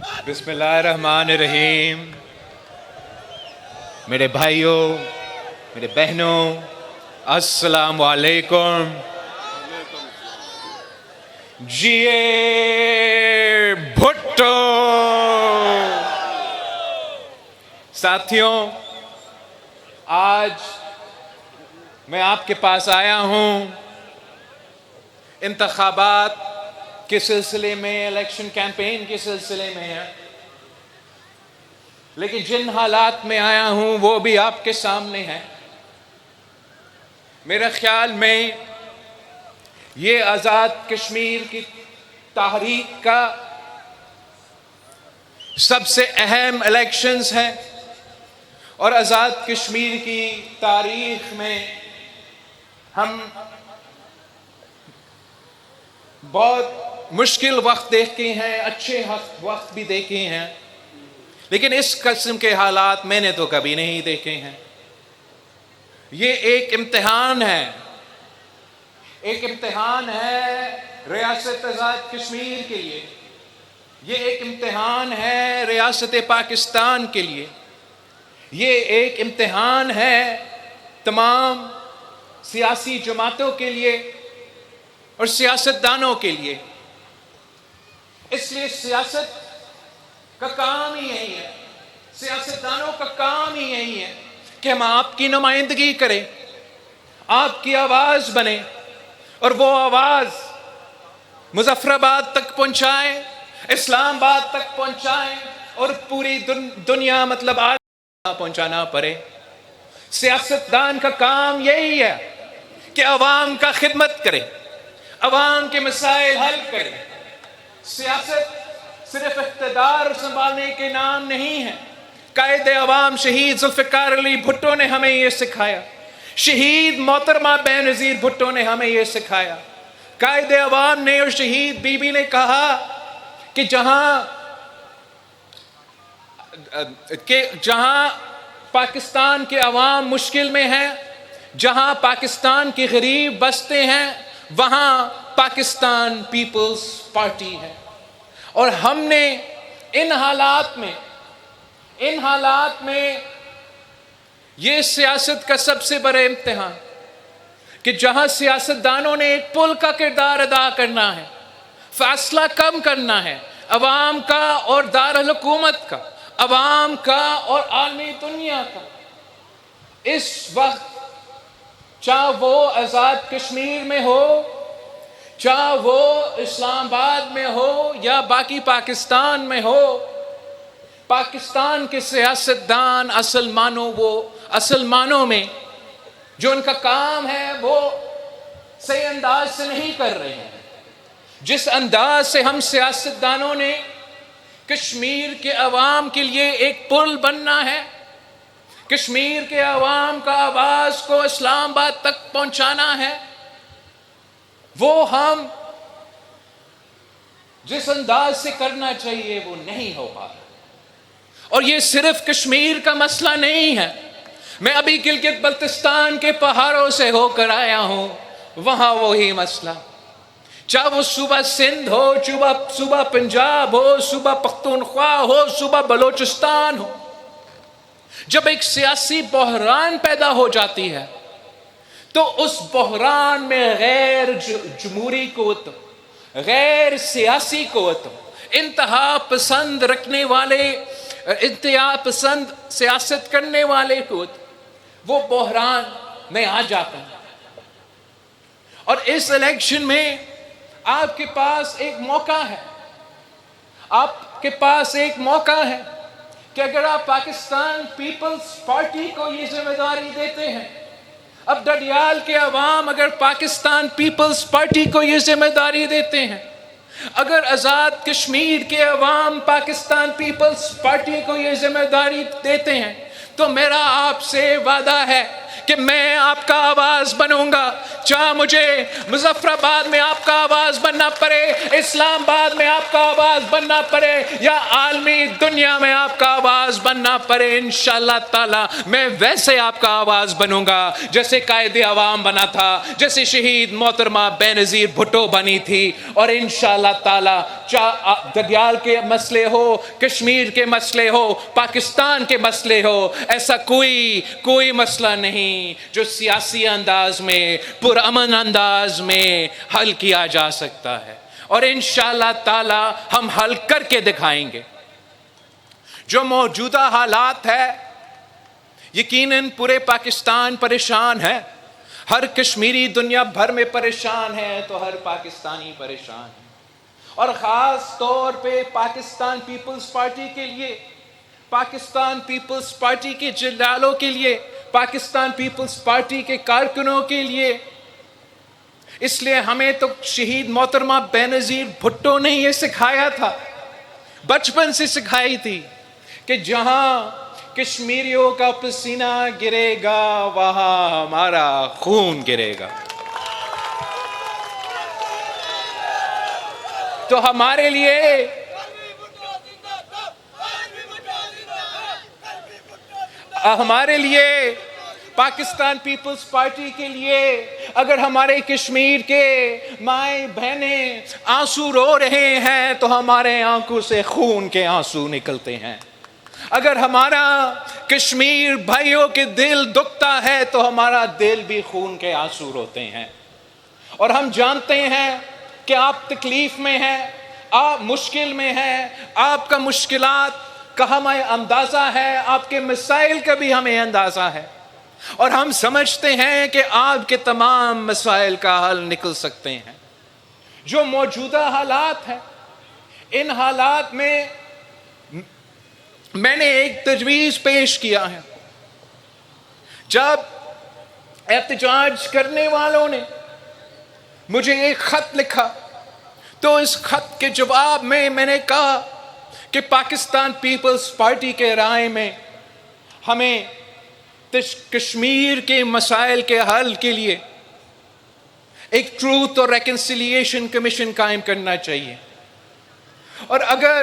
بسم اللہ الرحمن الرحیم. میرے بھائیوں، میرے بہنوں، السلام علیکم. جیے بھٹو. ساتھیوں، آج میں آپ کے پاس آیا ہوں انتخابات کے سلسلے میں، الیکشن کیمپین کے سلسلے میں ہے، لیکن جن حالات میں آیا ہوں وہ بھی آپ کے سامنے ہے. میرے خیال میں یہ آزاد کشمیر کی تحریک کا سب سے اہم الیکشنز ہیں، اور آزاد کشمیر کی تاریخ میں ہم بہت مشکل وقت دیکھے ہیں، اچھے وقت بھی دیکھے ہیں، لیکن اس قسم کے حالات میں نے تو کبھی نہیں دیکھے ہیں. یہ ایک امتحان ہے، ایک امتحان ہے ریاست آزاد کشمیر کے لیے. یہ ایک امتحان ہے ریاست پاکستان کے لیے. یہ ایک امتحان ہے تمام سیاسی جماعتوں کے لیے اور سیاستدانوں کے لیے. اس لیے سیاست کا کام ہی یہی ہے، سیاستدانوں کا کام ہی یہی ہے کہ ہم آپ کی نمائندگی کریں، آپ کی آواز بنیں، اور وہ آواز مظفر آباد تک پہنچائیں، اسلام آباد تک پہنچائیں، اور پوری دنیا مطلب آج پہنچانا پڑے. سیاستدان کا کام یہی ہے کہ عوام کا خدمت کرے، عوام کے مسائل حل کرے. سیاست صرف اقتدار سنبھالنے کے نام نہیں ہے. قائد عوام شہید ذوالفقار علی بھٹو نے ہمیں یہ سکھایا، شہید محترمہ بینظیر بھٹو نے ہمیں یہ سکھایا. قائد عوام نے اور شہید بی بی نے کہا کہ جہاں پاکستان کے عوام مشکل میں ہیں، جہاں پاکستان کے غریب بستے ہیں، وہاں پاکستان پیپلز پارٹی ہے. اور ہم نے ان حالات میں یہ سیاست کا سب سے بڑا امتحان کہ جہاں سیاستدانوں نے ایک پل کا کردار ادا کرنا ہے، فاصلہ کم کرنا ہے عوام کا اور دارالحکومت کا، عوام کا اور عالمی دنیا کا. اس وقت چاہے وہ آزاد کشمیر میں ہو، چاہے وہ اسلام آباد میں ہو یا باقی پاکستان میں ہو، پاکستان کے سیاستدان اصل معنوں میں جو ان کا کام ہے وہ صحیح انداز سے نہیں کر رہے ہیں. جس انداز سے ہم سیاستدانوں نے کشمیر کے عوام کے لیے ایک پل بننا ہے، کشمیر کے عوام کا آواز کو اسلام آباد تک پہنچانا ہے، وہ ہم جس انداز سے کرنا چاہیے وہ نہیں ہو پا رہا. اور یہ صرف کشمیر کا مسئلہ نہیں ہے. میں ابھی گلگت بلتستان کے پہاڑوں سے ہو کر آیا ہوں، وہاں وہی مسئلہ، چاہے وہ صوبہ سندھ ہو، صوبہ پنجاب ہو، صوبہ پختونخوا ہو، صوبہ بلوچستان ہو. جب ایک سیاسی بحران پیدا ہو جاتی ہے تو اس بحران میں غیر جمہوری قوت، غیر سیاسی قوت، انتہا پسند سیاست کرنے والے قوت وہ بحران میں آ جاتا ہے. اور اس الیکشن میں آپ کے پاس ایک موقع ہے، آپ کے پاس ایک موقع ہے کہ اگر آپ پاکستان پیپلز پارٹی کو یہ ذمہ داری دیتے ہیں، اب ڈڈیال کے عوام اگر پاکستان پیپلز پارٹی کو یہ ذمہ داری دیتے ہیں، اگر آزاد کشمیر کے عوام پاکستان پیپلز پارٹی کو یہ ذمہ داری دیتے ہیں، تو میرا آپ سے وعدہ ہے کہ میں آپ کا آواز بنوں گا، چاہے مجھے مظفر آباد میں آپ کا آواز بننا پڑے، اسلام آباد میں آپ کا آواز بننا پڑے، یا عالمی دنیا میں آپ کا آواز بننا پڑے، انشاءاللہ تعالی میں ویسے آپ کا آواز بنوں گا جیسے قائد عوام بنا تھا، جیسے شہید محترمہ بینظیر بھٹو بنی تھی۔ اور انشاءاللہ تعالی چاہے دگیال کے مسئلے ہو، کشمیر کے مسئلے ہو، پاکستان کے مسئلے ہو، ایسا کوئی مسئلہ نہیں جو سیاسی انداز میں، پرامن انداز میں حل کیا جا سکتا ہے، اور انشاءاللہ تعالی ہم حل کر کے دکھائیں گے۔ جو موجودہ حالات ہے، یقیناً پورے پاکستان پریشان ہے، ہر کشمیری دنیا بھر میں پریشان ہے تو ہر پاکستانی پریشان ہے، اور خاص طور پہ پاکستان پیپلز پارٹی کے لیے، پاکستان پیپلز پارٹی کے جنرالوں کے لیے، پاکستان پیپلز پارٹی کے کارکنوں کے لیے۔ اس لیے ہمیں تو شہید محترمہ بینظیر بھٹو نے یہ سکھایا تھا، بچپن سے سکھائی تھی کہ جہاں کشمیریوں کا پسینہ گرے گا وہاں ہمارا خون گرے گا۔ تو ہمارے لیے پاکستان پیپلز پارٹی کے لیے، اگر ہمارے کشمیر کے مائیں بہنیں آنسو رو رہے ہیں تو ہمارے آنکھوں سے خون کے آنسو نکلتے ہیں۔ اگر ہمارا کشمیر بھائیوں کے دل دکھتا ہے تو ہمارا دل بھی خون کے آنسو روتے ہیں، اور ہم جانتے ہیں کہ آپ تکلیف میں ہیں، آپ مشکل میں ہیں، آپ کا مشکلات کا ہمیں اندازہ ہے، آپ کے مسائل کا بھی ہمیں اندازہ ہے، اور ہم سمجھتے ہیں کہ آپ کے تمام مسائل کا حل نکل سکتے ہیں۔ جو موجودہ حالات ہیں، ان حالات میں نے ایک تجویز پیش کیا ہے۔ جب احتجاج کرنے والوں نے مجھے ایک خط لکھا تو اس خط کے جواب میں نے کہا کہ پاکستان پیپلز پارٹی کے رائے میں ہمیں کشمیر کے مسائل کے حل کے لیے ایک ٹروتھ اور ریکنسیلیشن کمیشن قائم کرنا چاہیے، اور اگر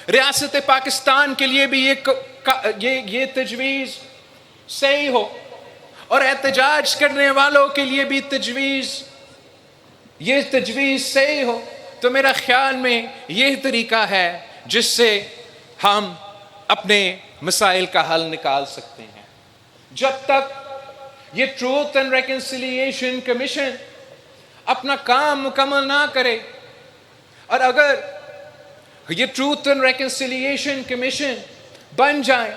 ریاست پاکستان کے لیے بھی یہ تجویز صحیح ہو اور احتجاج کرنے والوں کے لیے بھی یہ تجویز صحیح ہو، تو میرا خیال میں یہ طریقہ ہے جس سے ہم اپنے مسائل کا حل نکال سکتے ہیں۔ جب تک یہ ٹروتھ اینڈ ریکنسیلیشن کمیشن اپنا کام مکمل نہ کرے، اور اگر یہ ٹروتھ اینڈ ریکنسیلیشن کمیشن بن جائے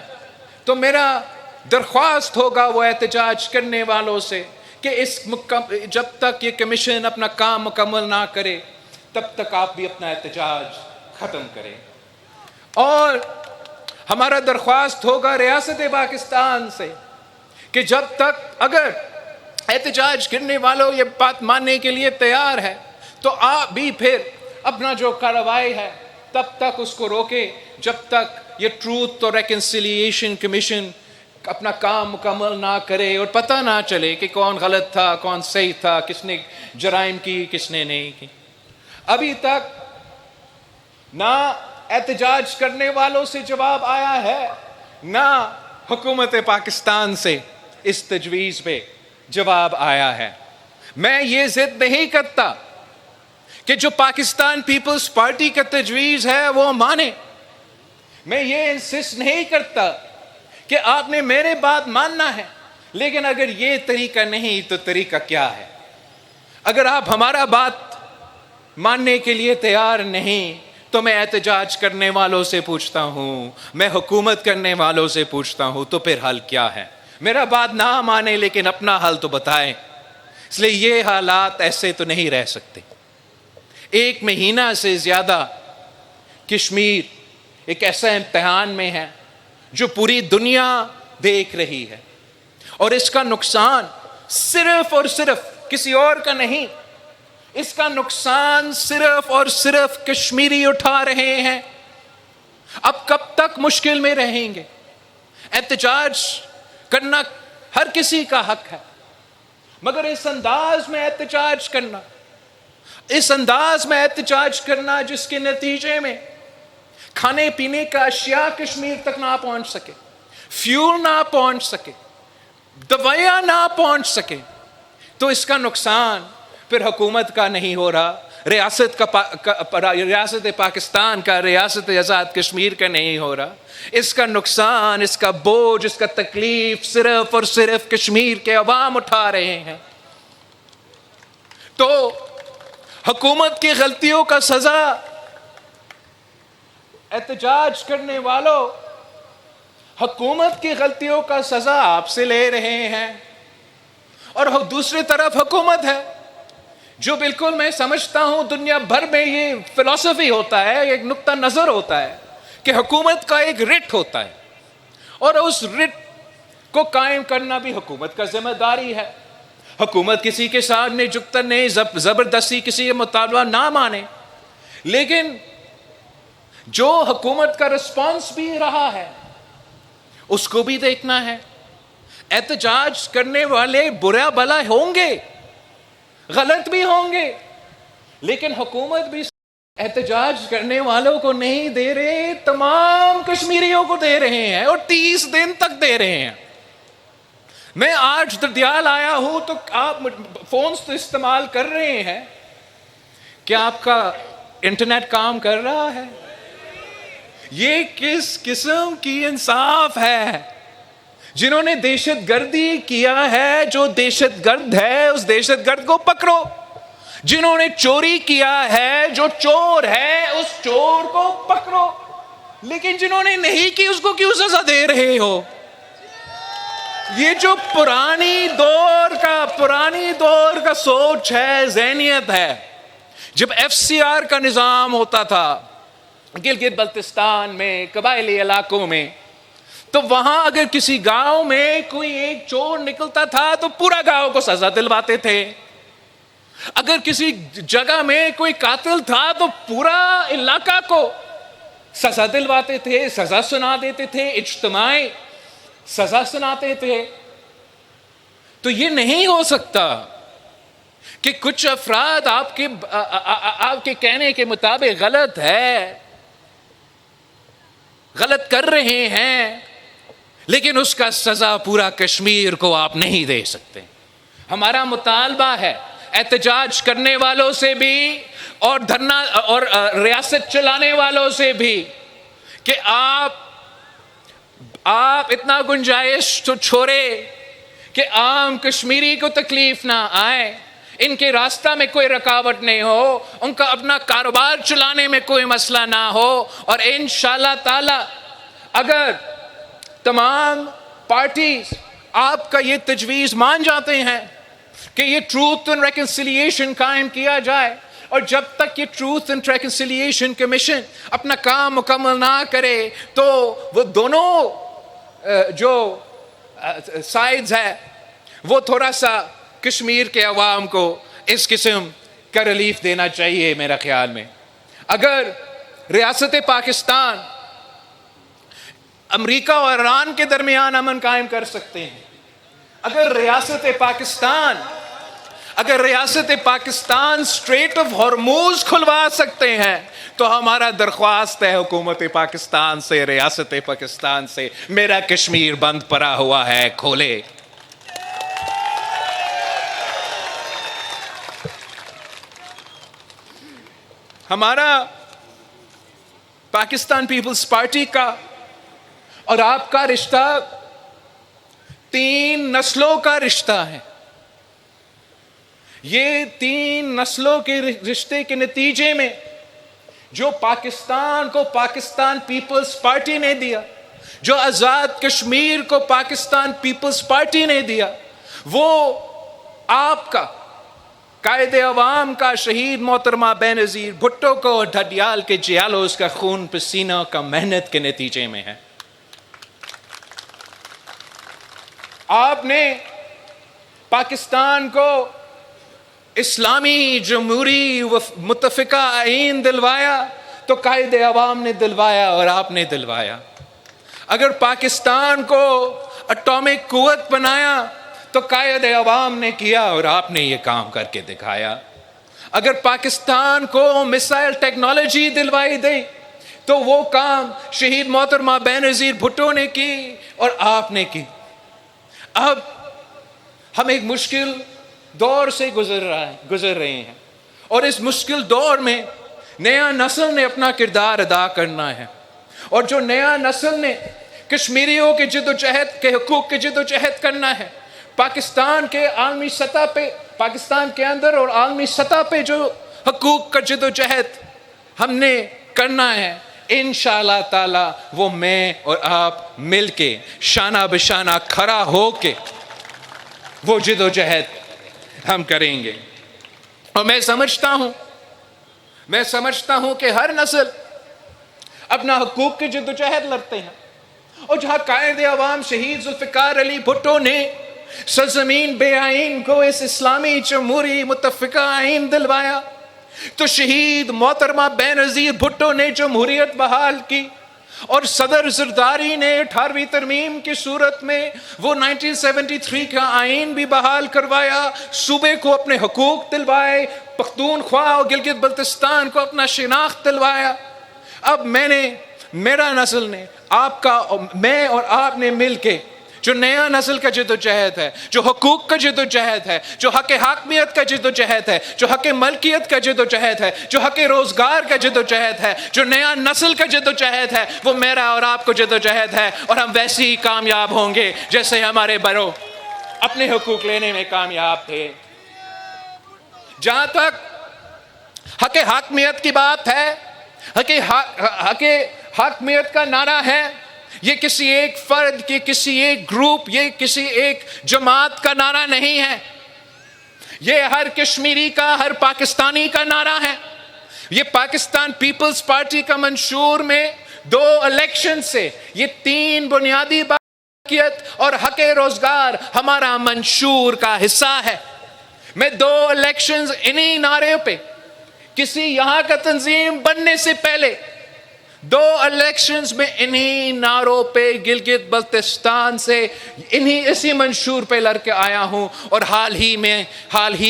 تو میرا درخواست ہوگا وہ احتجاج کرنے والوں سے کہ جب تک یہ کمیشن اپنا کام مکمل نہ کرے تب تک آپ بھی اپنا احتجاج ختم کریں، اور ہمارا درخواست ہوگا ریاست پاکستان سے کہ جب تک اگر احتجاج کرنے والوں یہ بات ماننے کے لیے تیار ہے تو آپ بھی پھر اپنا جو کارروائی ہے تب تک اس کو روکے جب تک یہ ٹروتھ اور ریکنسیلیشن کمیشن اپنا کام مکمل نہ کرے اور پتہ نہ چلے کہ کون غلط تھا کون صحیح تھا، کس نے جرائم کی کس نے نہیں کی۔ ابھی تک نہ احتجاج کرنے والوں سے جواب آیا ہے، نہ حکومت پاکستان سے اس تجویز پہ جواب آیا ہے۔ میں یہ ضد نہیں کرتا کہ جو پاکستان پیپلز پارٹی کا تجویز ہے وہ مانے، میں یہ انسسٹ نہیں کرتا کہ آپ نے میرے بات ماننا ہے، لیکن اگر یہ طریقہ نہیں تو طریقہ کیا ہے؟ اگر آپ ہمارا بات ماننے کے لیے تیار نہیں تو میں احتجاج کرنے والوں سے پوچھتا ہوں، میں حکومت کرنے والوں سے پوچھتا ہوں، تو پھر حل کیا ہے؟ میرا بات نہ مانے لیکن اپنا حل تو بتائیں۔ اس لیے یہ حالات ایسے تو نہیں رہ سکتے۔ 1 مہینہ سے زیادہ کشمیر ایک ایسا امتحان میں ہے جو پوری دنیا دیکھ رہی ہے، اور اس کا نقصان صرف اور صرف کسی اور کا نہیں، اس کا نقصان صرف اور صرف کشمیری اٹھا رہے ہیں۔ اب کب تک مشکل میں رہیں گے؟ احتجاج کرنا ہر کسی کا حق ہے، مگر اس انداز میں احتجاج کرنا، اس انداز میں احتجاج کرنا جس کے نتیجے میں کھانے پینے کا اشیاء کشمیر تک نہ پہنچ سکے، فیول نہ پہنچ سکے، دوائیاں نہ پہنچ سکے، تو اس کا نقصان پھر حکومت کا نہیں ہو رہا، ریاست پاکستان کا، ریاست آزاد کشمیر کا نہیں ہو رہا، اس کا نقصان، اس کا بوجھ، اس کا تکلیف صرف اور صرف کشمیر کے عوام اٹھا رہے ہیں۔ تو حکومت کی غلطیوں کا سزا احتجاج کرنے والوں، حکومت کی غلطیوں کا سزا آپ سے لے رہے ہیں، اور دوسری طرف حکومت ہے جو بالکل میں سمجھتا ہوں دنیا بھر میں یہ فلسفی ہوتا ہے، ایک نقطہ نظر ہوتا ہے کہ حکومت کا ایک رٹ ہوتا ہے، اور اس رٹ کو قائم کرنا بھی حکومت کا ذمہ داری ہے۔ حکومت کسی کے سامنے جھکتا نہیں، زبردستی کسی کا مطالبہ نہ مانے، لیکن جو حکومت کا رسپانس بھی رہا ہے اس کو بھی دیکھنا ہے۔ احتجاج کرنے والے برا بھلا ہوں گے، غلط بھی ہوں گے، لیکن حکومت بھی احتجاج کرنے والوں کو نہیں دے رہے، تمام کشمیریوں کو دے رہے ہیں، اور 30 دن تک دے رہے ہیں۔ میں آج دردیال آیا ہوں تو آپ فونز تو استعمال کر رہے ہیں، کیا آپ کا انٹرنیٹ کام کر رہا ہے؟ یہ کس قسم کی انصاف ہے؟ جنہوں نے دہشت گردی کیا ہے، جو دہشت گرد ہے اس دہشت گرد کو پکڑو، جنہوں نے چوری کیا ہے، جو چور ہے اس چور کو پکڑو، لیکن جنہوں نے نہیں کی اس کو کیوں سزا دے رہے ہو؟ یہ جو پرانی دور کا سوچ ہے، ذہنیت ہے۔ جب FCR کا نظام ہوتا تھا گلگت بلتستان میں، قبائلی علاقوں میں، تو وہاں اگر کسی گاؤں میں کوئی ایک چور نکلتا تھا تو پورا گاؤں کو سزا دلواتے تھے۔ اگر کسی جگہ میں کوئی قاتل تھا تو پورا علاقہ کو سزا دلواتے تھے، سزا سنا دیتے تھے، اجتماعی سزا سناتے تھے۔ تو یہ نہیں ہو سکتا کہ کچھ افراد آپ کے کہنے کے مطابق غلط کر رہے ہیں، لیکن اس کا سزا پورا کشمیر کو آپ نہیں دے سکتے۔ ہمارا مطالبہ ہے احتجاج کرنے والوں سے بھی اور دھرنا اور ریاست چلانے والوں سے بھی کہ آپ اتنا گنجائش تو چھوڑے کہ عام کشمیری کو تکلیف نہ آئے، ان کے راستہ میں کوئی رکاوٹ نہیں ہو، ان کا اپنا کاروبار چلانے میں کوئی مسئلہ نہ ہو، اور انشاءاللہ تعالی اگر تمام پارٹیز آپ کا یہ تجویز مان جاتے ہیں کہ یہ ٹروتھ اینڈ ریکنسیلیشن قائم کیا جائے، اور جب تک یہ ٹروتھ اینڈ ریکنسیلیشن کمیشن اپنا کام مکمل نہ کرے تو وہ دونوں جو سائیڈز ہے وہ تھوڑا سا کشمیر کے عوام کو اس قسم کا ریلیف دینا چاہیے۔ میرا خیال میں اگر ریاست پاکستان امریکہ اور ایران کے درمیان امن قائم کر سکتے ہیں، اگر ریاست پاکستان اسٹریٹ آف ہرموز کھلوا سکتے ہیں، تو ہمارا درخواست ہے حکومت پاکستان سے، ریاست پاکستان سے، میرا کشمیر بند پڑا ہوا ہے، کھولے۔ ہمارا پاکستان پیپلز پارٹی کا اور آپ کا رشتہ 3 نسلوں کا رشتہ ہے۔ یہ 3 نسلوں کے رشتے کے نتیجے میں جو پاکستان کو پاکستان پیپلز پارٹی نے دیا، جو آزاد کشمیر کو پاکستان پیپلز پارٹی نے دیا، وہ آپ کا قائد عوام کا، شہید محترمہ بینظیر بھٹو کو اور ڈھڈیال کے جیالوز کا خون پسینہ کا محنت کے نتیجے میں ہے۔ آپ نے پاکستان کو اسلامی جمہوری متفقہ آئین دلوایا تو قائد عوام نے دلوایا اور آپ نے دلوایا۔ اگر پاکستان کو اٹامک قوت بنایا تو قائد عوام نے کیا اور آپ نے یہ کام کر کے دکھایا. اگر پاکستان کو میسائل ٹیکنالوجی دلوائی دے تو وہ کام شہید محترمہ بینظیر بھٹو نے کی اور آپ نے کی. اب ہم ایک مشکل دور سے گزر رہے ہیں اور اس مشکل دور میں نیا نسل نے اپنا کردار ادا کرنا ہے. اور جو نیا نسل نے کشمیریوں کے جد و جہد کے حقوق کے جد و جہد کرنا ہے، پاکستان کے عالمی سطح پہ، پاکستان کے اندر اور عالمی سطح پہ جو حقوق کا جد و جہد ہم نے کرنا ہے، انشاءاللہ تعالی وہ میں اور آپ مل کے شانہ بشانہ کھڑا ہو کے وہ جد و جہد ہم کریں گے. اور میں سمجھتا ہوں کہ ہر نسل اپنا حقوق کے جد و جہد لڑتے ہیں. اور جہاں قائد عوام شہید ذوالفقار علی بھٹو نے سرزمین بے آئین کو اس اسلامی جمہوری متفقہ آئین دلوایا، تو شہید محترمہ بینظیر بھٹو نے جمہوریت بحال کی اور صدر زرداری نے 18ویں ترمیم کی صورت میں وہ 1973 کا آئین بھی بحال کروایا، صوبے کو اپنے حقوق دلوائے، پختونخوا اور گلگت بلتستان کو اپنا شناخت دلوایا. اب میرا نسل نے میں اور آپ نے مل کے جو نیا نسل کا جد و جہد ہے، جو حقوق کا جد و جہد ہے، جو حق حاکمیت کا جد و جہد ہے، جو حق ملکیت کا جد و جہد ہے، جو حق روزگار کا جد و جہد ہے، جو نیا نسل کا جد و جہد ہے، وہ میرا اور آپ کو جد و جہد ہے. اور ہم ویسے ہی کامیاب ہوں گے جیسے ہمارے بڑوں اپنے حقوق لینے میں کامیاب تھے. جہاں تک حق حاکمیت کی بات ہے، حق حاکمیت کا نعرہ ہے، یہ کسی ایک فرد کی، کسی ایک گروپ، یہ کسی ایک جماعت کا نعرہ نہیں ہے. یہ ہر کشمیری کا، ہر پاکستانی کا نعرہ ہے. یہ پاکستان پیپلز پارٹی کا منشور میں 2 الیکشن سے یہ 3 بنیادی باقیت اور حق روزگار ہمارا منشور کا حصہ ہے. میں 2 الیکشنز انہی نعرے پہ، کسی یہاں کا تنظیم بننے سے پہلے 2 الیکشنز میں انہی نعروں پہ گلگت بلتستان سے اسی منشور پہ لڑ کے آیا ہوں. اور حال ہی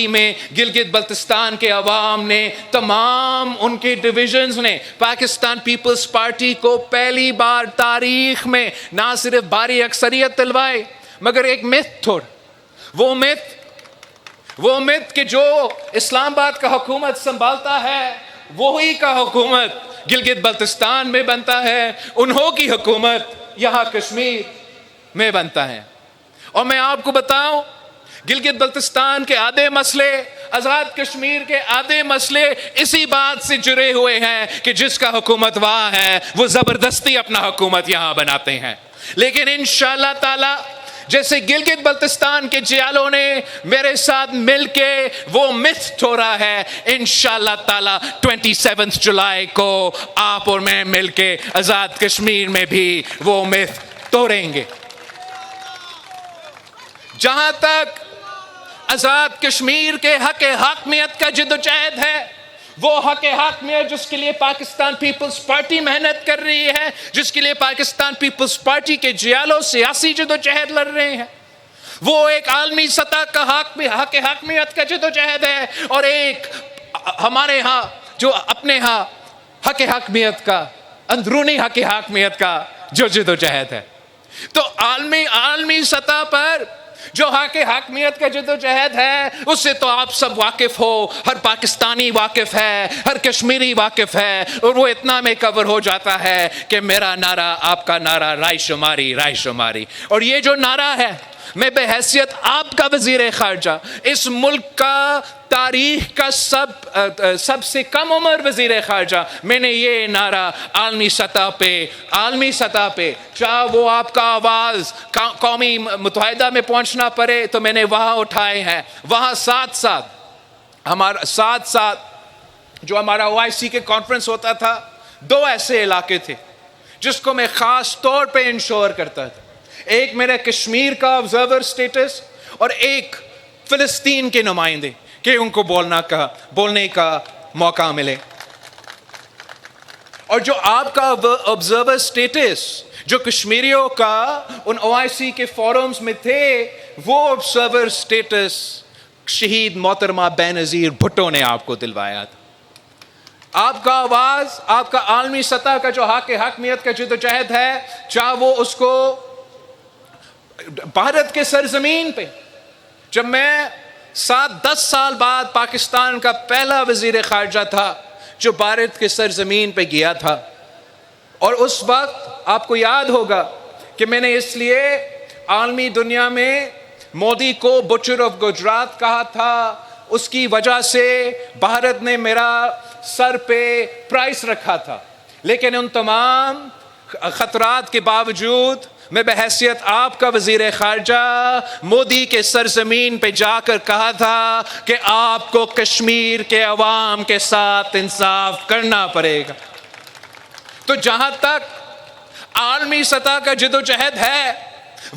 میں گلگت بلتستان کے عوام نے، تمام ان کے ڈویژنز نے پاکستان پیپلز پارٹی کو پہلی بار تاریخ میں نہ صرف بھاری اکثریت دلوائے مگر ایک متھ تھوڑ، وہ متھ کہ جو اسلام آباد کا حکومت سنبھالتا ہے وہی کا حکومت گلگت بلتستان میں بنتا ہے، انہوں کی حکومت یہاں کشمیر میں بنتا ہے. اور میں آپ کو بتاؤں، گلگت بلتستان کے آدھے مسئلے، آزاد کشمیر کے آدھے مسئلے اسی بات سے جڑے ہوئے ہیں کہ جس کا حکومت وہاں ہے وہ زبردستی اپنا حکومت یہاں بناتے ہیں. لیکن انشاءاللہ تعالی جیسے گلگت بلتستان کے جیالوں نے میرے ساتھ مل کے وہ متھ توڑا ہے، انشاءاللہ تعالی 27 جولائی کو آپ اور میں مل کے آزاد کشمیر میں بھی وہ متھ توڑیں گے. جہاں تک آزاد کشمیر کے حق حاکمیت کا جد و جہد ہے، وہ حق حاکمیت جس کے لیے پاکستان پیپلز پارٹی محنت کر رہی ہے، جس کے لیے پاکستان پیپلز پارٹی کے جیالوں سیاسی جد و جہد لڑ رہے ہیں، وہ ایک عالمی سطح کا حق حاکمیت کا جد و جہد ہے، اور ایک ہمارے ہاں جو اپنے ہاں حق حاکمیت کا، اندرونی حق حاکمیت کا جو جد و جہد ہے. تو عالمی سطح پر جو حق حاکمیت کا جد و جہد ہے اس سے تو آپ سب واقف ہو، ہر پاکستانی واقف ہے، ہر کشمیری واقف ہے، اور وہ اتنا میں کور ہو جاتا ہے کہ میرا نعرہ، آپ کا نعرہ، رائے شماری. اور یہ جو نعرہ ہے، میں بحیثیت آپ کا وزیر خارجہ، اس ملک کا تاریخ کا سب سے کم عمر وزیر خارجہ، میں نے یہ نعرہ عالمی سطح پہ چاہے وہ آپ کا آواز قومی متحدہ میں پہنچنا پڑے تو میں نے وہاں اٹھائے ہیں. وہاں ساتھ جو ہمارا OIC کے کانفرنس ہوتا تھا، 2 ایسے علاقے تھے جس کو میں خاص طور پہ انشور کرتا تھا. ایک میرا کشمیر کا آبزرور سٹیٹس اور ایک فلسطین کے نمائندے کہ ان کو بولنے کا موقع ملے. اور جو آپ کا آبزرور اسٹیٹس جو کشمیریوں کا ان OIC کے فورمز میں تھے، وہ آبزرور اسٹیٹس شہید محترمہ بینظیر بھٹو نے آپ کو دلوایا تھا. آپ کا آواز، آپ کا عالمی سطح کا جو حاکمیت کا جدوجہد ہے، چاہے وہ اس کو بھارت کے سرزمین پہ، جب میں 7-10 سال بعد پاکستان کا پہلا وزیر خارجہ تھا جو بھارت کے سرزمین پہ گیا تھا، اور اس وقت آپ کو یاد ہوگا کہ میں نے اس لیے عالمی دنیا میں مودی کو بچر آف گجرات کہا تھا، اس کی وجہ سے بھارت نے میرا سر پہ پرائس رکھا تھا. لیکن ان تمام خطرات کے باوجود میں بحیثیت آپ کا وزیر خارجہ مودی کے سرزمین پہ جا کر کہا تھا کہ آپ کو کشمیر کے عوام کے ساتھ انصاف کرنا پڑے گا. تو جہاں تک عالمی سطح کا جدوجہد ہے،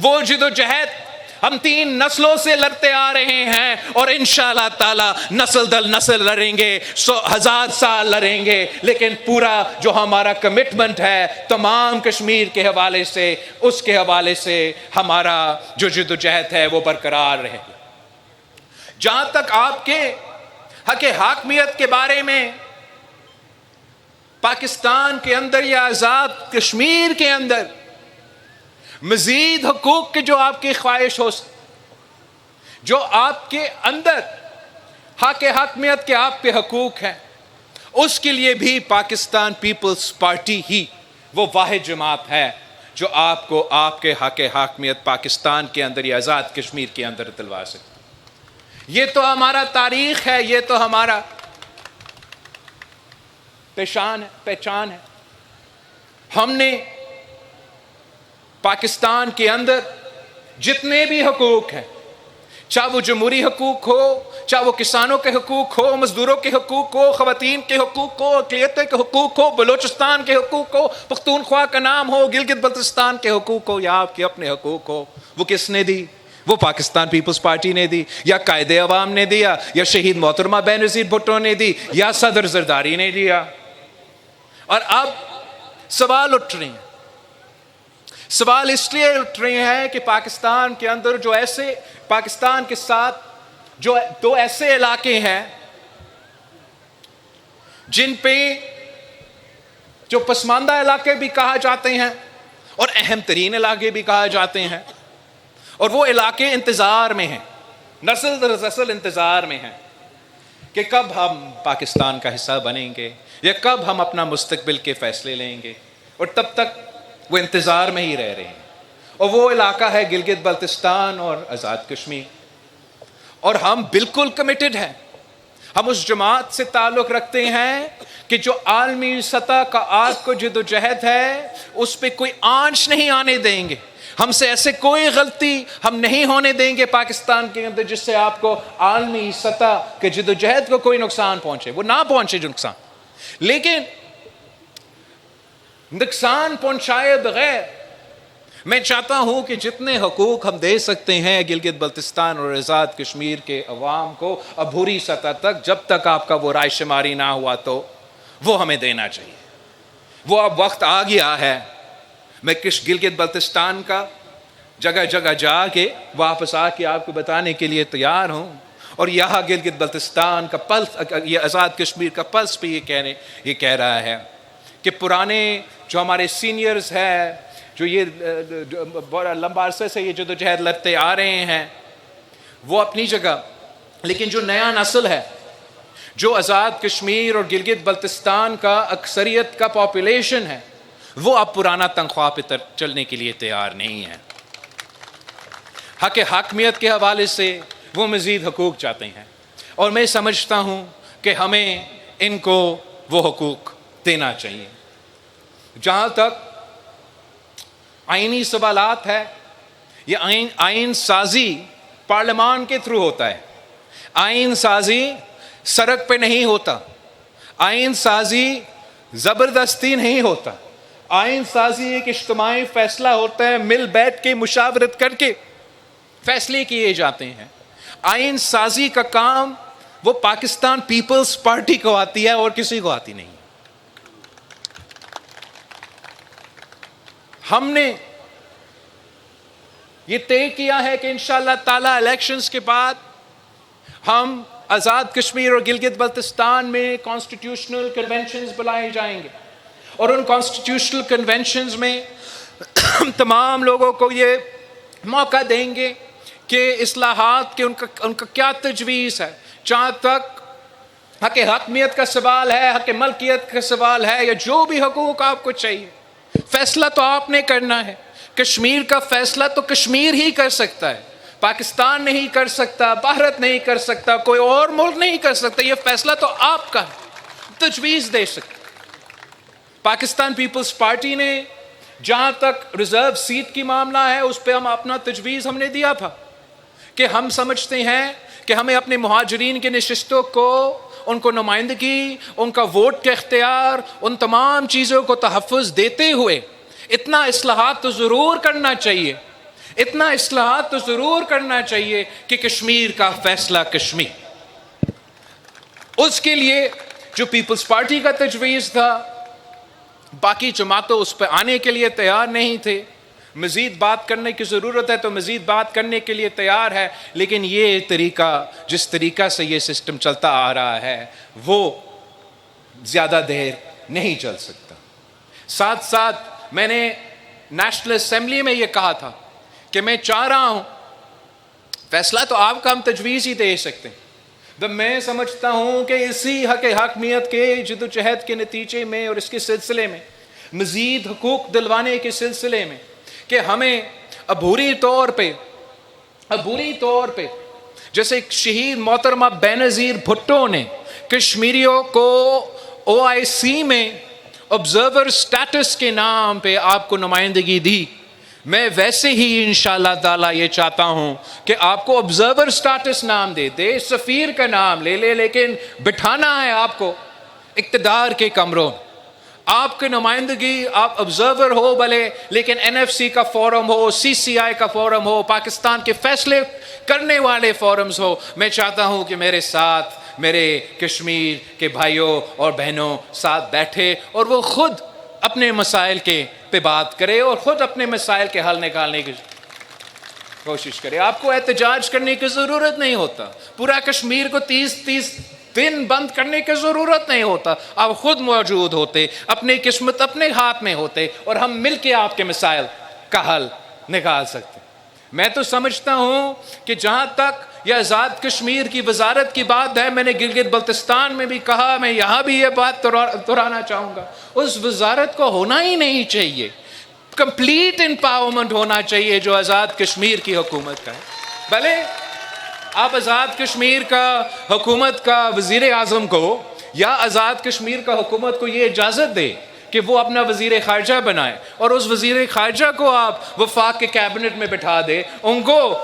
وہ جدوجہد ہم 3 نسلوں سے لڑتے آ رہے ہیں، اور انشاءاللہ تعالی نسل در نسل لڑیں گے، 1000 سال لڑیں گے. لیکن پورا جو ہمارا کمٹمنٹ ہے تمام کشمیر کے حوالے سے، اس کے حوالے سے ہمارا جو جدوجہد ہے وہ برقرار رہے گا. جہاں تک آپ کے حق حاکمیت کے بارے میں، پاکستان کے اندر یا آزاد کشمیر کے اندر مزید حقوق کی جو آپ کی خواہش ہو، جو آپ کے اندر حق حاکمیت کے آپ کے حقوق ہیں، اس کے لیے بھی پاکستان پیپلز پارٹی ہی وہ واحد جماعت ہے جو آپ کو آپ کے حق حاکمیت پاکستان کے اندر یا آزاد کشمیر کے اندر دلوا سکتی. یہ تو ہمارا تاریخ ہے، یہ تو ہمارا پہچان ہے. ہم نے پاکستان کے اندر جتنے بھی حقوق ہیں، چاہے وہ جمہوری حقوق ہو، چاہے وہ کسانوں کے حقوق ہو، مزدوروں کے حقوق ہو، خواتین کے حقوق ہو، اقلیتوں کے حقوق ہو، بلوچستان کے حقوق ہو، پختونخوا کا نام ہو، گلگت بلتستان کے حقوق ہو، یا آپ کے اپنے حقوق ہو، وہ کس نے دی؟ وہ پاکستان پیپلز پارٹی نے دی، یا قائد عوام نے دیا، یا شہید محترمہ بینظیر بھٹو نے دی، یا صدر زرداری نے دیا. اور اب سوال اٹھ رہے ہیں، سوال اس لیے اٹھ رہے ہیں کہ پاکستان کے اندر جو ایسے، پاکستان کے ساتھ جو 2 ایسے علاقے ہیں جن پہ جو پسماندہ علاقے بھی کہا جاتے ہیں اور اہم ترین علاقے بھی کہا جاتے ہیں، اور وہ علاقے انتظار میں ہیں، نسل در نسل انتظار میں ہیں کہ کب ہم پاکستان کا حصہ بنیں گے، یا کب ہم اپنا مستقبل کے فیصلے لیں گے، اور تب تک وہ انتظار میں ہی رہ رہے ہیں. اور وہ علاقہ ہے گلگت بلتستان اور آزاد کشمیر. اور ہم بالکل کمیٹڈ ہیں، ہم اس جماعت سے تعلق رکھتے ہیں کہ جو عالمی سطح کا آج کو جدوجہد ہے اس پہ کوئی آنچ نہیں آنے دیں گے. ہم سے ایسے کوئی غلطی ہم نہیں ہونے دیں گے پاکستان کے اندر جس سے آپ کو عالمی سطح کے جدوجہد کو کوئی نقصان پہنچے، وہ نہ پہنچے جو نقصان. لیکن نقصان پہنچائے بغیر میں چاہتا ہوں کہ جتنے حقوق ہم دے سکتے ہیں گلگت بلتستان اور آزاد کشمیر کے عوام کو عبوری سطح تک، جب تک آپ کا وہ رائے شماری نہ ہوا تو وہ ہمیں دینا چاہیے. وہ اب وقت آ گیا ہے. میں گلگت بلتستان کا جگہ جگہ جا کے واپس آ کے آپ کو بتانے کے لیے تیار ہوں، اور یہاں گلگت بلتستان کا پلس، یہ آزاد کشمیر کا پلس بھی یہ کہہ رہا ہے کہ پرانے جو ہمارے سینئرز ہیں، جو یہ بڑا لمبا عرصے سے یہ جدوجہد لڑتے آ رہے ہیں، وہ اپنی جگہ، لیکن جو نیا نسل ہے جو آزاد کشمیر اور گلگت بلتستان کا اکثریت کا پاپولیشن ہے، وہ اب پرانا تنخواہ پہ چلنے کے لیے تیار نہیں ہے. حق حاکمیت کے حوالے سے وہ مزید حقوق چاہتے ہیں، اور میں سمجھتا ہوں کہ ہمیں ان کو وہ حقوق دینا چاہیے. جہاں تک آئینی سوالات ہے، یہ آئین سازی پارلیمان کے تھرو ہوتا ہے. آئین سازی سڑک پہ نہیں ہوتا، آئین سازی زبردستی نہیں ہوتا. آئین سازی ایک اجتماعی فیصلہ ہوتا ہے، مل بیٹھ کے مشاورت کر کے فیصلے کیے جاتے ہیں. آئین سازی کا کام وہ پاکستان پیپلز پارٹی کو آتی ہے اور کسی کو آتی نہیں. ہم نے یہ طے کیا ہے کہ انشاءاللہ تعالی الیکشنز کے بعد ہم آزاد کشمیر اور گلگت بلتستان میں کانسٹیٹیوشنل کنونشنز بلائے جائیں گے، اور ان کانسٹیٹیوشنل کنونشنز میں تمام لوگوں کو یہ موقع دیں گے کہ اصلاحات کے ان کا کیا تجویز ہے، جہاں تک حق حاکمیت کا سوال ہے، حق ملکیت کا سوال ہے، یا جو بھی حقوق آپ کو چاہیے، فیصلہ تو آپ نے کرنا ہے۔ کشمیر کا فیصلہ تو کشمیر ہی کر سکتا ہے، پاکستان نہیں کر سکتا، بھارت نہیں کر سکتا، کوئی اور ملک نہیں کر سکتا۔ یہ فیصلہ تو آپ کا ہے، تجویز دے سکتے۔ پاکستان پیپلز پارٹی نے جہاں تک ریزرو سیٹ کی معاملہ ہے، اس پہ ہم اپنا تجویز ہم نے دیا تھا کہ ہم سمجھتے ہیں کہ ہمیں اپنے مہاجرین کے نشستوں کو، ان کو نمائندگی، ان کا ووٹ کا اختیار، ان تمام چیزوں کو تحفظ دیتے ہوئے اتنا اصلاحات تو ضرور کرنا چاہیے، اتنا اصلاحات تو ضرور کرنا چاہیے کہ کشمیر کا فیصلہ کشمیر۔ اس کے لیے جو پیپلز پارٹی کا تجویز تھا، باقی جماعتوں اس پہ آنے کے لیے تیار نہیں تھے۔ مزید بات کرنے کی ضرورت ہے تو مزید بات کرنے کے لیے تیار ہے، لیکن یہ طریقہ، جس طریقہ سے یہ سسٹم چلتا آ رہا ہے، وہ زیادہ دیر نہیں چل سکتا۔ ساتھ ساتھ میں نے نیشنل اسمبلی میں یہ کہا تھا کہ میں چاہ رہا ہوں، فیصلہ تو آپ کا ہم تجویز ہی دے سکتے ہیں، میں سمجھتا ہوں کہ اسی حق حاکمیت کے جدوجہد کے نتیجے میں اور اس کے سلسلے میں، مزید حقوق دلوانے کے سلسلے میں، کہ ہمیں عبوری طور پہ جیسے شہید محترمہ بینظیر بھٹو نے کشمیریوں کو OIC میں آبزرور سٹیٹس کے نام پہ آپ کو نمائندگی دی، میں ویسے ہی انشاءاللہ تعالیٰ یہ چاہتا ہوں کہ آپ کو آبزرور سٹیٹس نام دے، سفیر کا نام لے، لیکن بٹھانا ہے آپ کو اقتدار کے کمروں۔ آپ کی نمائندگی، آپ آبزرور ہو بھلے، لیکن NFC کا فورم ہو، CCI کا فورم ہو، پاکستان کے فیصلے کرنے والے فورمز ہو۔ میں چاہتا ہوں کہ میرے ساتھ میرے کشمیر کے بھائیوں اور بہنوں ساتھ بیٹھے اور وہ خود اپنے مسائل کے پہ بات کرے اور خود اپنے مسائل کے حل نکالنے کی کوشش کرے۔ آپ کو احتجاج کرنے کی ضرورت نہیں ہوتا، پورا کشمیر کو 30 دن بند کرنے کی ضرورت نہیں ہوتا، آپ خود موجود ہوتے، اپنی قسمت اپنے ہاتھ میں ہوتے، اور ہم مل کے آپ کے مسائل کا حل نکال سکتے۔ میں تو سمجھتا ہوں کہ جہاں تک یہ آزاد کشمیر کی وزارت کی بات ہے، میں نے گلگت بلتستان میں بھی کہا، میں یہاں بھی یہ بات دہرانا چاہوں گا، اس وزارت کو ہونا ہی نہیں چاہیے، کمپلیٹ امپاورمنٹ ہونا چاہیے جو آزاد کشمیر کی حکومت کا ہے۔ بھلے آپ آزاد کشمیر کا حکومت کا وزیر اعظم کو یا آزاد کشمیر کا حکومت کو یہ اجازت دے کہ وہ اپنا وزیر خارجہ بنائے، اور اس وزیر خارجہ کو آپ وفاق کے کیبنٹ میں بٹھا دے، ان کو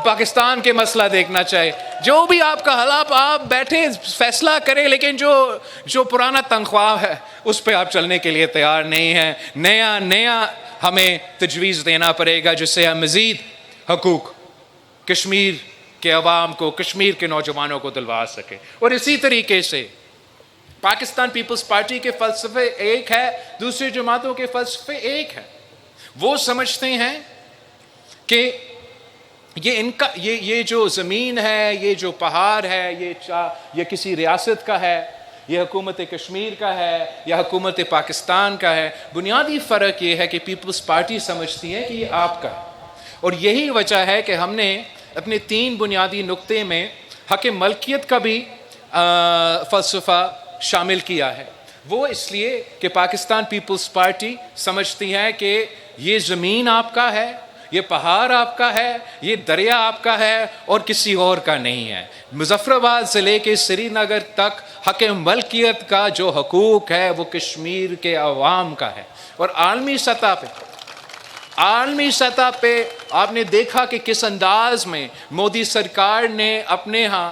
پاکستان کے مسئلہ دیکھنا چاہے، جو بھی آپ کا حل آپ بیٹھے فیصلہ کریں، لیکن جو پرانا تنخواہ ہے اس پہ آپ چلنے کے لیے تیار نہیں ہیں۔ نیا ہمیں تجویز دینا پڑے گا جس سے ہم مزید حقوق کشمیر کے عوام کو، کشمیر کے نوجوانوں کو دلوا سکے۔ اور اسی طریقے سے پاکستان پیپلز پارٹی کے فلسفے ایک ہے، دوسری جماعتوں کے فلسفے ایک ہے۔ وہ سمجھتے ہیں کہ یہ جو زمین ہے، یہ جو پہاڑ ہے، یہ کسی ریاست کا ہے، یہ حکومت کشمیر کا ہے یا حکومت پاکستان کا ہے۔ بنیادی فرق یہ ہے کہ پیپلز پارٹی سمجھتی ہے کہ یہ آپ کا ہے، اور یہی وجہ ہے کہ ہم نے اپنے 3 بنیادی نقطے میں حق ملکیت کا بھی فلسفہ شامل کیا ہے۔ وہ اس لیے کہ پاکستان پیپلز پارٹی سمجھتی ہے کہ یہ زمین آپ کا ہے، یہ پہاڑ آپ کا ہے، یہ دریا آپ کا ہے اور کسی اور کا نہیں ہے۔ مظفر آباد سے لے کے سری نگر تک حق ملکیت کا جو حقوق ہے وہ کشمیر کے عوام کا ہے۔ اور عالمی سطح پہ آپ نے دیکھا کہ کس انداز میں مودی سرکار نے اپنے ہاں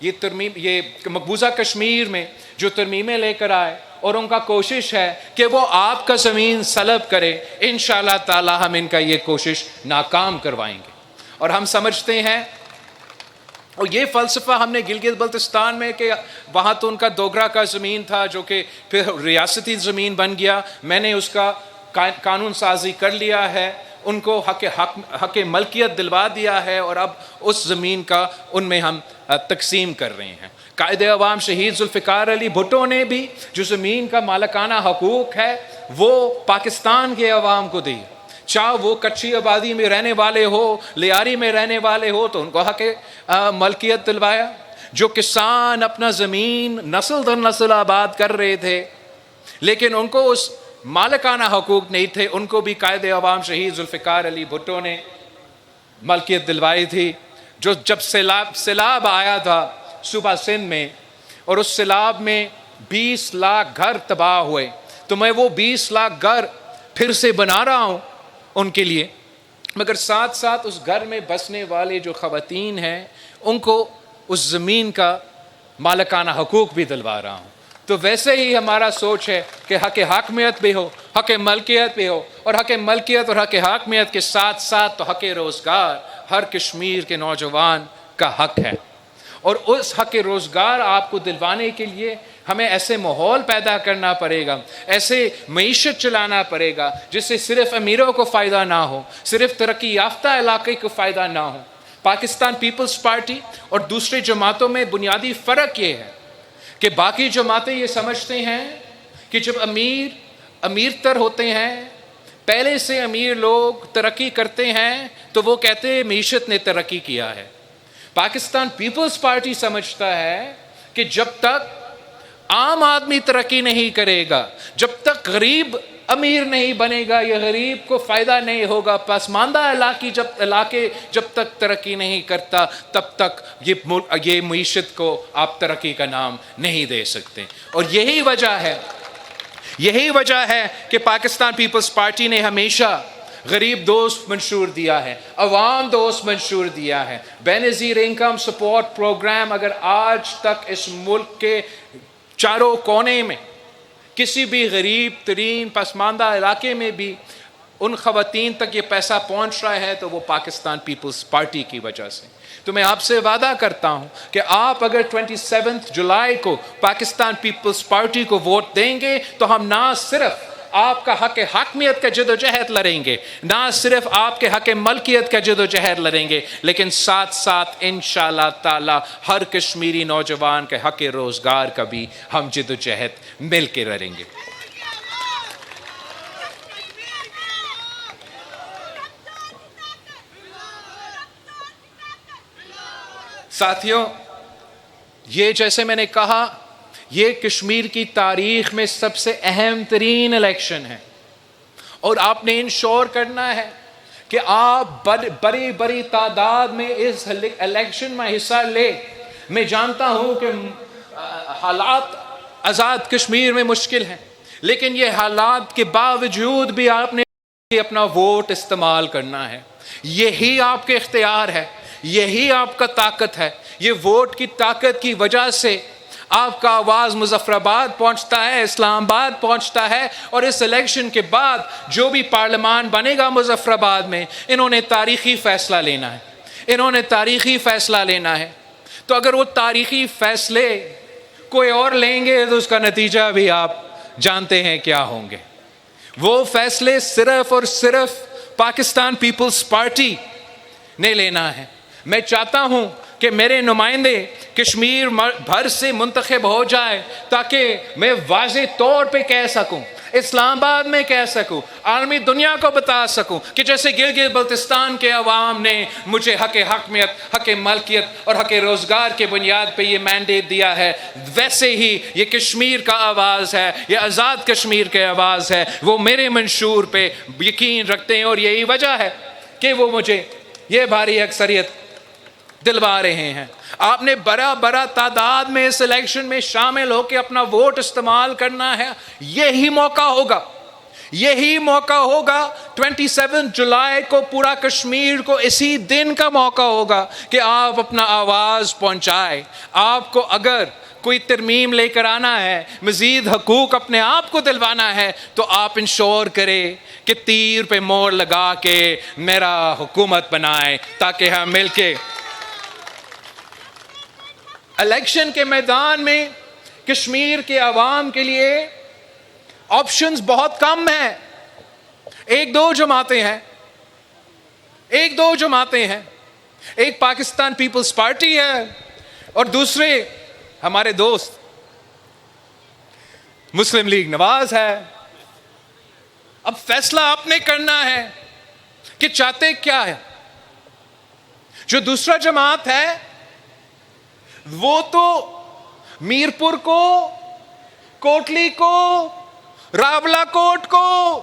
یہ مقبوضہ کشمیر میں جو ترمیمیں لے کر آئے، اور ان کا کوشش ہے کہ وہ آپ کا زمین سلب کرے۔ انشاءاللہ تعالی ہم ان کا یہ کوشش ناکام کروائیں گے۔ اور ہم سمجھتے ہیں، اور یہ فلسفہ ہم نے گلگت بلتستان میں، کہ وہاں تو ان کا دوگرا کا زمین تھا جو کہ پھر ریاستی زمین بن گیا، میں نے اس کا قانون سازی کر لیا ہے، ان کو حق ملکیت دلوا دیا ہے، اور اب اس زمین کا ان میں ہم تقسیم کر رہے ہیں۔ قائد عوام شہید ذوالفقار علی بھٹو نے بھی جو زمین کا مالکانہ حقوق ہے وہ پاکستان کے عوام کو دی، چاہے وہ کچی آبادی میں رہنے والے ہو، لیاری میں رہنے والے ہو، تو ان کو حق ملکیت دلوایا۔ جو کسان اپنا زمین نسل در نسل آباد کر رہے تھے لیکن ان کو اس مالکانہ حقوق نہیں تھے، ان کو بھی قائد عوام شہید ذوالفقار علی بھٹو نے ملکیت دلوائی تھی۔ جو جب سیلاب آیا تھا صوبہ سندھ میں، اور اس سیلاب میں 20 لاکھ گھر تباہ ہوئے، تو میں وہ 20 لاکھ گھر پھر سے بنا رہا ہوں ان کے لیے، مگر ساتھ ساتھ اس گھر میں بسنے والے جو خواتین ہیں ان کو اس زمین کا مالکانہ حقوق بھی دلوا رہا ہوں۔ تو ویسے ہی ہمارا سوچ ہے کہ حق حاکمیت بھی ہو، حق ملکیت بھی ہو، اور حق ملکیت اور حق حاکمیت کے ساتھ ساتھ تو حق روزگار ہر کشمیر کے نوجوان کا حق ہے۔ اور اس حق روزگار آپ کو دلوانے کے لیے ہمیں ایسے ماحول پیدا کرنا پڑے گا، ایسے معیشت چلانا پڑے گا جس سے صرف امیروں کو فائدہ نہ ہو، صرف ترقی یافتہ علاقے کو فائدہ نہ ہو۔ پاکستان پیپلز پارٹی اور دوسرے جماعتوں میں بنیادی فرق یہ ہے کہ باقی جماعتیں یہ سمجھتے ہیں کہ جب امیر تر ہوتے ہیں، پہلے سے امیر لوگ ترقی کرتے ہیں تو وہ کہتے ہیں معیشت نے ترقی کیا ہے۔ پاکستان پیپلز پارٹی سمجھتا ہے کہ جب تک عام آدمی ترقی نہیں کرے گا، جب تک غریب امیر نہیں بنے گا، یہ غریب کو فائدہ نہیں ہوگا، پسماندہ علاقے جب تک ترقی نہیں کرتا تب تک یہ معیشت کو آپ ترقی کا نام نہیں دے سکتے۔ اور یہی وجہ ہے کہ پاکستان پیپلز پارٹی نے ہمیشہ غریب دوست منشور دیا ہے، عوام دوست منشور دیا ہے۔ بے نظیر انکم سپورٹ پروگرام اگر آج تک اس ملک کے چاروں کونے میں کسی بھی غریب ترین پسماندہ علاقے میں بھی ان خواتین تک یہ پیسہ پہنچ رہا ہے تو وہ پاکستان پیپلز پارٹی کی وجہ سے۔ تو میں آپ سے وعدہ کرتا ہوں کہ آپ اگر 27 جولائی کو پاکستان پیپلز پارٹی کو ووٹ دیں گے تو ہم نہ صرف آپ کا حق حاکمیت کا جد و جہد لڑیں گے، نہ صرف آپ کے حق ملکیت کا جد و جہد لڑیں گے، لیکن ساتھ ساتھ انشاءاللہ تعالی ہر کشمیری نوجوان کے حق روزگار کا بھی ہم جد و جہد مل کے لڑیں گے۔ ساتھیوں، یہ جیسے میں نے کہا، یہ کشمیر کی تاریخ میں سب سے اہم ترین الیکشن ہے، اور آپ نے انشور کرنا ہے کہ آپ بڑی تعداد میں اس الیکشن میں حصہ لے۔ میں جانتا ہوں کہ حالات آزاد کشمیر میں مشکل ہیں، لیکن یہ حالات کے باوجود بھی آپ نے اپنا ووٹ استعمال کرنا ہے۔ یہی آپ کے اختیار ہے، یہی آپ کا طاقت ہے۔ یہ ووٹ کی طاقت کی وجہ سے آپ کا آواز مظفر آباد پہنچتا ہے، اسلام آباد پہنچتا ہے، اور اس الیکشن کے بعد جو بھی پارلیمان بنے گا مظفر آباد میں، انہوں نے تاریخی فیصلہ لینا ہے۔ تو اگر وہ تاریخی فیصلے کوئی اور لیں گے تو اس کا نتیجہ بھی آپ جانتے ہیں کیا ہوں گے۔ وہ فیصلے صرف اور صرف پاکستان پیپلز پارٹی نے لینا ہے۔ میں چاہتا ہوں کہ میرے نمائندے کشمیر بھر سے منتخب ہو جائے تاکہ میں واضح طور پہ کہہ سکوں، اسلام آباد میں کہہ سکوں، عالمی دنیا کو بتا سکوں کہ جیسے گلگت بلتستان کے عوام نے مجھے حق حاکمیت، حق ملکیت اور حق روزگار کے بنیاد پہ یہ مینڈیٹ دیا ہے، ویسے ہی یہ کشمیر کا آواز ہے، یہ آزاد کشمیر کے آواز ہے۔ وہ میرے منشور پہ یقین رکھتے ہیں، اور یہی وجہ ہے کہ وہ مجھے یہ بھاری اکثریت دلوا رہے ہیں۔ آپ نے بڑا تعداد میں اس الیکشن میں شامل ہو کے اپنا ووٹ استعمال کرنا ہے۔ یہی موقع ہوگا 27 جولائی کو پورا کشمیر کو اسی دن کا موقع ہوگا کہ آپ اپنا آواز پہنچائے۔ آپ کو اگر کوئی ترمیم لے کر آنا ہے، مزید حقوق اپنے آپ کو دلوانا ہے، تو آپ انشور کرے کہ تیر پہ مور لگا کے میرا حکومت بنائے، تاکہ ہم مل کے الیکشن کے میدان میں کشمیر کے عوام کے لیے آپشنز بہت کم ہیں۔ ایک دو جماعتیں ہیں. ایک پاکستان پیپلز پارٹی ہے اور دوسرے ہمارے دوست مسلم لیگ نواز ہے. اب فیصلہ آپ نے کرنا ہے کہ چاہتے کیا ہے. جو دوسرا جماعت ہے وہ تو میرپور کو، کوٹلی کو، راولا کوٹ کو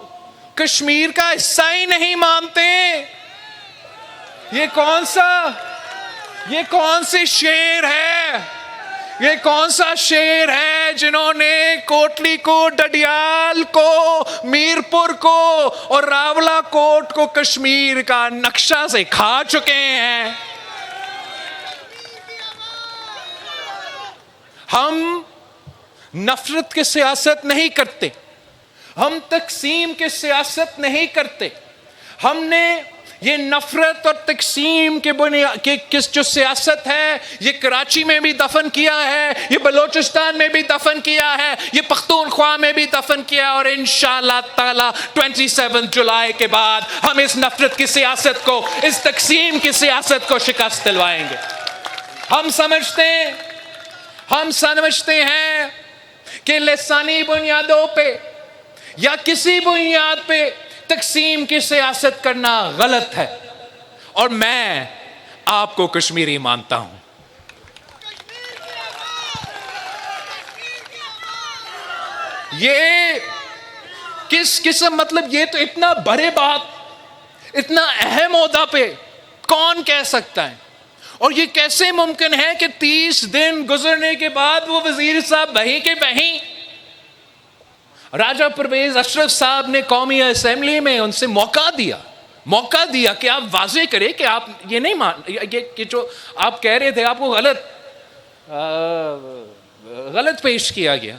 کشمیر کا حصہ ہی نہیں مانتے. یہ کون سے شیر ہے، یہ کون سا شیر ہے جنہوں نے کوٹلی کو، ڈڈیال کو، میرپور کو اور راولا کوٹ کو کشمیر کا نقشہ سے کھا چکے ہیں. ہم نفرت کی سیاست نہیں کرتے، ہم تقسیم کی سیاست نہیں کرتے. ہم نے یہ نفرت اور تقسیم کے جو سیاست ہے یہ کراچی میں بھی دفن کیا ہے، یہ بلوچستان میں بھی دفن کیا ہے، یہ پختونخوا میں بھی دفن کیا، اور انشاءاللہ تعالی 27 جولائی کے بعد ہم اس نفرت کی سیاست کو، اس تقسیم کی سیاست کو شکست دلوائیں گے. ہم سمجھتے ہیں کہ لسانی بنیادوں پہ یا کسی بنیاد پہ تقسیم کی سیاست کرنا غلط ہے، اور میں آپ کو کشمیری مانتا ہوں. یہ کس قسم، مطلب یہ تو اتنا بڑے بات، اتنا اہم عہدہ پہ کون کہہ سکتا ہے؟ اور یہ کیسے ممکن ہے کہ 30 دن گزرنے کے بعد وہ وزیر صاحب وہیں کے وہیں. راجہ پرویز اشرف صاحب نے قومی اسمبلی میں ان سے موقع دیا کہ آپ واضح کریں کہ آپ یہ نہیں کہ جو آپ کہہ رہے تھے آپ کو غلط پیش کیا گیا.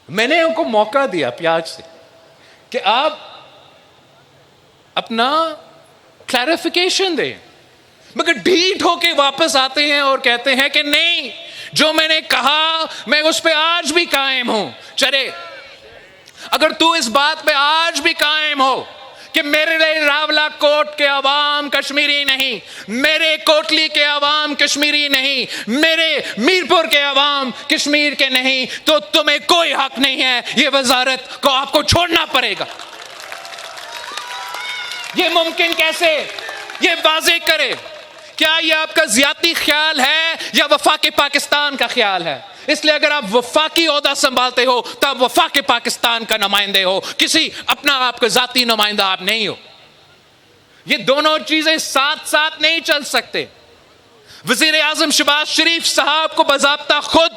میں نے ان کو موقع دیا پیاج سے کہ آپ اپنا کلیریفیکیشن دیں، مگر ڈھیٹ ہو کے واپس آتے ہیں اور کہتے ہیں کہ نہیں، جو میں نے کہا میں اس پہ آج بھی قائم ہوں. چلے، اگر تو اس بات پہ آج بھی قائم ہو کہ میرے لیے راولا کوٹ کے عوام کشمیری نہیں، میرے کوٹلی کے عوام کشمیری نہیں، میرے میرپور کے عوام کشمیر کے نہیں، تو تمہیں کوئی حق نہیں ہے، یہ وزارت کو آپ کو چھوڑنا پڑے گا. یہ ممکن کیسے؟ یہ واضح کرے. کیا یہ آپ کا ذاتی خیال ہے یا وفاق پاکستان کا خیال ہے؟ اس لیے اگر آپ وفاقی عہدہ سنبھالتے ہو تو آپ وفاق پاکستان کا نمائندے ہو، کسی اپنا آپ کا ذاتی نمائندہ آپ نہیں ہو. یہ دونوں چیزیں ساتھ ساتھ نہیں چل سکتے. وزیر اعظم شہباز شریف صاحب کو باضابطہ خود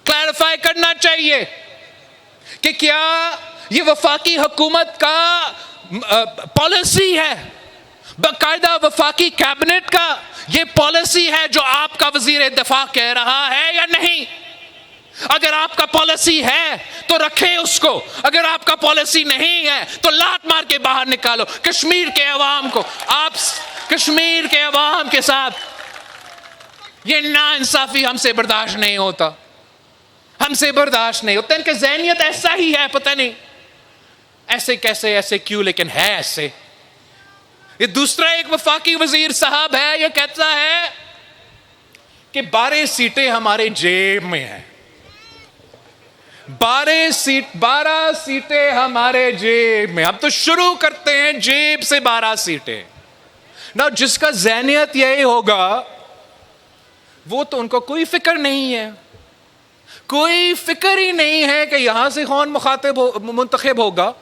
کلیریفائی کرنا چاہیے کہ کیا یہ وفاقی حکومت کا پالیسی ہے، باقاعدہ وفاقی کیبنٹ کا یہ پالیسی ہے جو آپ کا وزیر دفاع کہہ رہا ہے یا نہیں. اگر آپ کا پالیسی ہے تو رکھیں اس کو، اگر آپ کا پالیسی نہیں ہے تو لات مار کے باہر نکالو. کشمیر کے عوام کو، آپ کشمیر کے عوام کے ساتھ یہ ناانصافی ہم سے برداشت نہیں ہوتا، ہم سے برداشت نہیں ہوتا. ان کی ذہنیت ایسا ہی ہے، پتہ نہیں ایسے کیسے، ایسے کیوں، لیکن ہے ایسے. یہ دوسرا ایک وفاقی وزیر صاحب ہے، یہ کہتا ہے کہ 12 سیٹیں ہمارے جیب میں ہیں، 12 سیٹیں ہمارے جیب میں. اب تو شروع کرتے ہیں جیب سے 12 سیٹیں. نا جس کا ذہنیت یہی ہوگا وہ تو ان کو کوئی فکر نہیں ہے، کوئی فکر ہی نہیں ہے کہ یہاں سے کون منتخب ہوگا.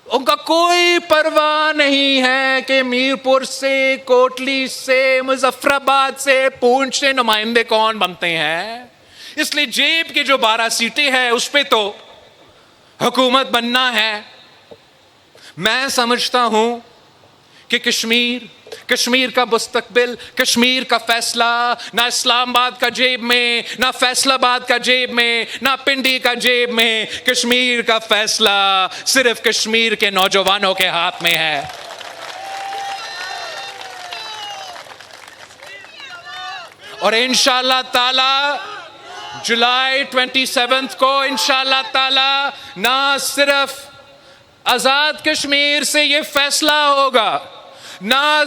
ان کا کوئی پرواہ نہیں ہے کہ میرپور سے، کوٹلی سے، مظفر آباد سے، پونچھ سے نمائندے کون بنتے ہیں. اس لیے جیب کی جو 12 سیٹیں ہیں اس پہ تو حکومت بننا ہے. میں سمجھتا ہوں کہ کشمیر کا مستقبل، کشمیر کا فیصلہ نہ اسلام آباد کا جیب میں، نہ فیصل آباد کا جیب میں، نہ پنڈی کا جیب میں. کشمیر کا فیصلہ صرف کشمیر کے نوجوانوں کے ہاتھ میں ہے. اور انشاءاللہ تعالی جولائی 27 کو انشاءاللہ تعالی نہ صرف آزاد کشمیر سے یہ فیصلہ ہوگا، نہ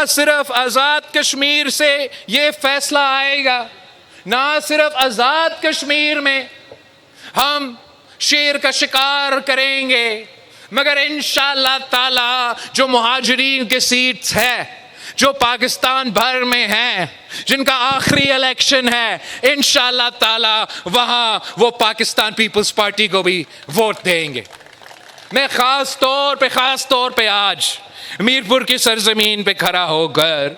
صرف آزاد کشمیر سے یہ فیصلہ آئے گا، نہ صرف آزاد کشمیر میں ہم شیر کا شکار کریں گے، مگر انشاءاللہ تعالی جو مہاجرین کے سیٹس ہے جو پاکستان بھر میں ہیں، جن کا آخری الیکشن ہے، انشاءاللہ تعالی وہاں وہ پاکستان پیپلز پارٹی کو بھی ووٹ دیں گے۔ میں خاص طور پہ آج میرپور کی سرزمین پہ کھڑا ہو کر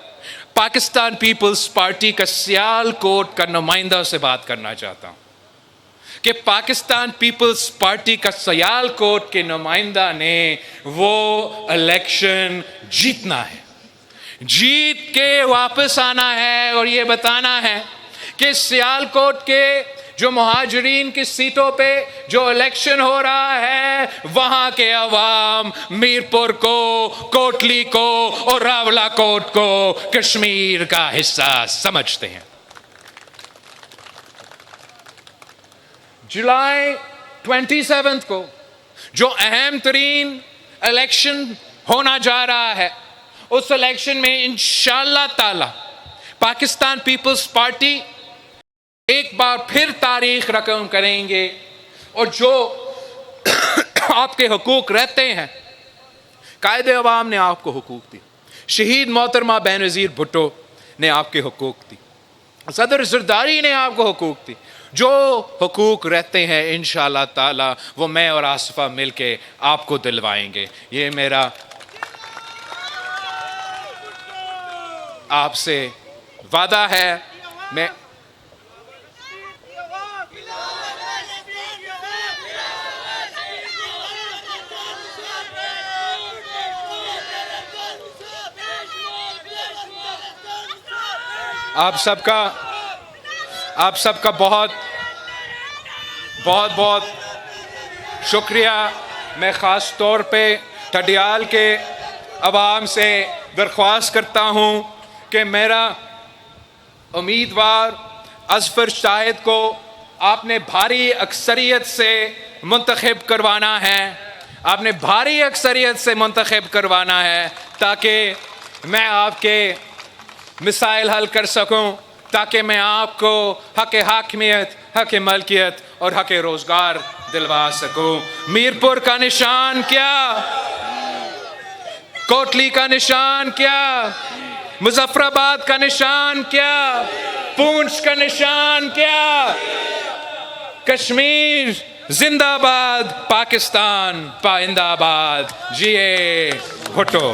پاکستان پیپلز پارٹی کا سیالکوٹ کا نمائندہ سے بات کرنا چاہتا ہوں کہ پاکستان پیپلز پارٹی کا سیالکوٹ کے نمائندہ نے وہ الیکشن جیتنا ہے، جیت کے واپس آنا ہے اور یہ بتانا ہے کہ سیالکوٹ کے جو مہاجرین کی سیٹوں پہ جو الیکشن ہو رہا ہے، وہاں کے عوام میرپور کو، کوٹلی کو اور راولا کوٹ کو کشمیر کا حصہ سمجھتے ہیں۔ جولائی 27 کو جو اہم ترین الیکشن ہونا جا رہا ہے، اس الیکشن میں انشاءاللہ تعالی پاکستان پیپلز پارٹی ایک بار پھر تاریخ رقم کریں گے، اور جو آپ کے حقوق رہتے ہیں، قائد عوام نے آپ کو حقوق دی، شہید محترمہ بینظیر بھٹو نے آپ کے حقوق دی، صدر زرداری نے آپ کو حقوق دی، جو حقوق رہتے ہیں انشاءاللہ تعالی وہ میں اور آصفہ مل کے آپ کو دلوائیں گے۔ یہ میرا آپ سے وعدہ ہے۔ میں آپ سب کا بہت شکریہ۔ میں خاص طور پہ ٹھڈیال کے عوام سے درخواست کرتا ہوں کہ میرا امیدوار اظفر شاہد کو آپ نے بھاری اکثریت سے منتخب کروانا ہے، آپ نے بھاری اکثریت سے منتخب کروانا ہے تاکہ میں آپ کے مسائل حل کر سکوں، تاکہ میں آپ کو حق حاکمیت، حق ملکیت اور حق روزگار دلوا سکوں۔ میرپور کا نشان کیا؟ کوٹلی کا نشان کیا؟ مظفر آباد کا نشان کیا؟ پونچھ کا نشان کیا؟ کشمیر زندہ باد، پاکستان پائندہ باد۔ جیے بھٹو۔